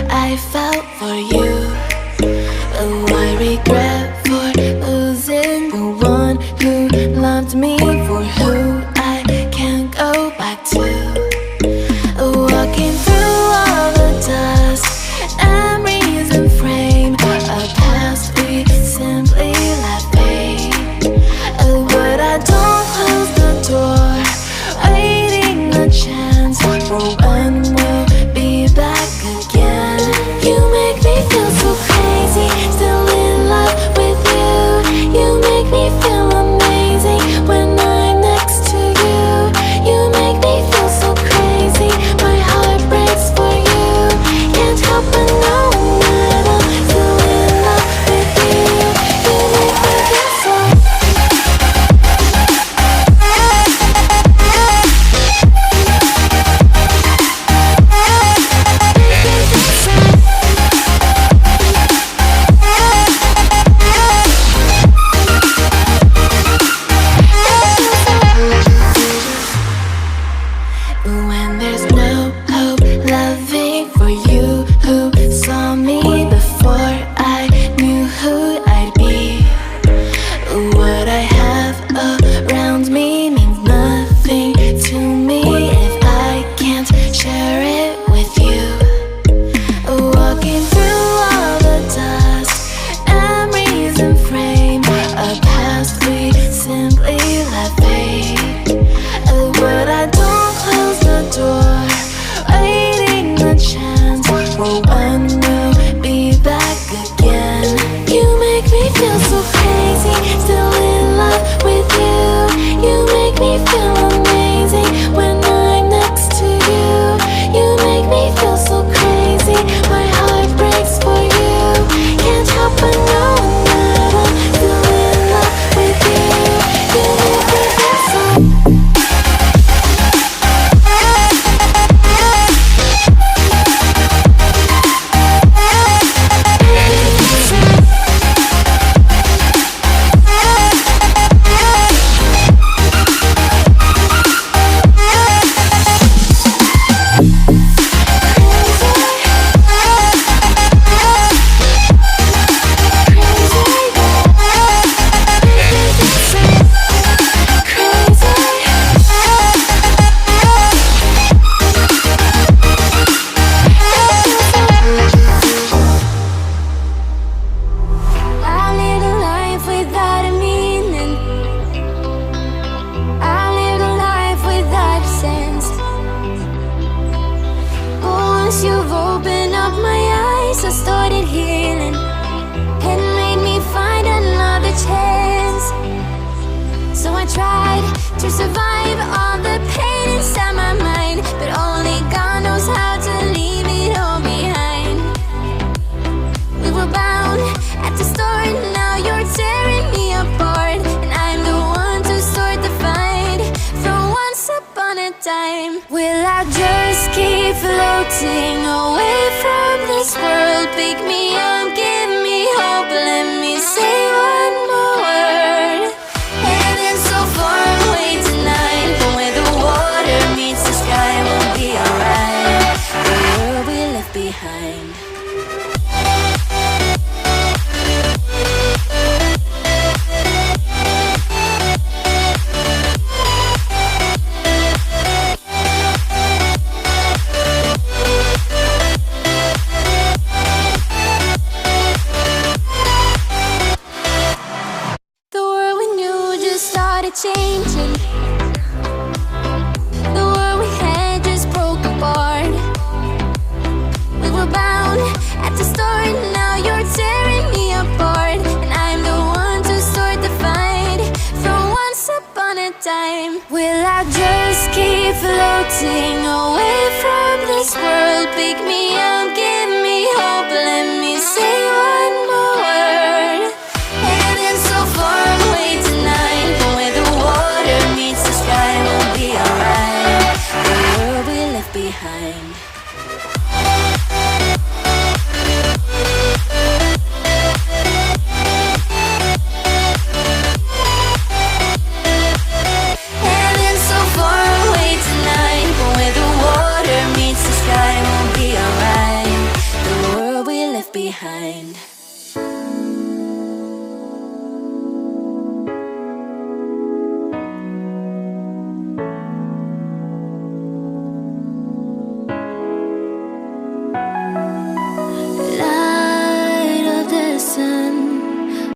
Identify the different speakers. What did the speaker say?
Speaker 1: I felt for you. Oh, I regret for losing the one who loved me, for who I can't go back to. Walking through all the dust, memories and frame, a past we simply let fade. But I don't close the door, waiting a chance for when we'll be back again. You make me feel so crazy, still in love with you. You make me feel amazing when I'm next to you. You make me feel so crazy, my heart breaks for you. Can't help but know that I'm still in love with you. You make me feel so. When there's no hope, loving for you who saw me before I knew who I'd be. What I have around me means nothing to me if I can't share it with you. Walking through all the dust, memories and frame, a past we simply let fade. But I don't close the door, waiting a chance for when we'll be back again. You make me feel so crazy, still in love with you. You make me feel amazing when I'm next to you. You make me feel so crazy, my heart breaks for you. Can't help but know that I'm still in love with you. You make me feel so. You've opened up my eyes, I started healing and made me find another chance. So I tried to survive all the pain inside my mind, but only God knows how to leave it all behind. We were bound at the start, now you're tearing me apart, and I'm the one to start the fight from once upon a time. Will I just keep floating away from this world? Pick me up, give me hope, let me say one more word. Heaven's so far away tonight, but where the water meets the sky will be alright. The world we left behind. Changing. The world we had just broke apart. We were bound at the start, now you're tearing me apart, and I'm the one to start the fight from once upon a time. Will I just keep floating away from this world? Pick me up, give me hope, let me say one more word. Heaven's so far away tonight, but where the water meets the sky will be alright. The world we left behind. Heaven's so far away tonight, but where the water meets the sky will be alright. behind.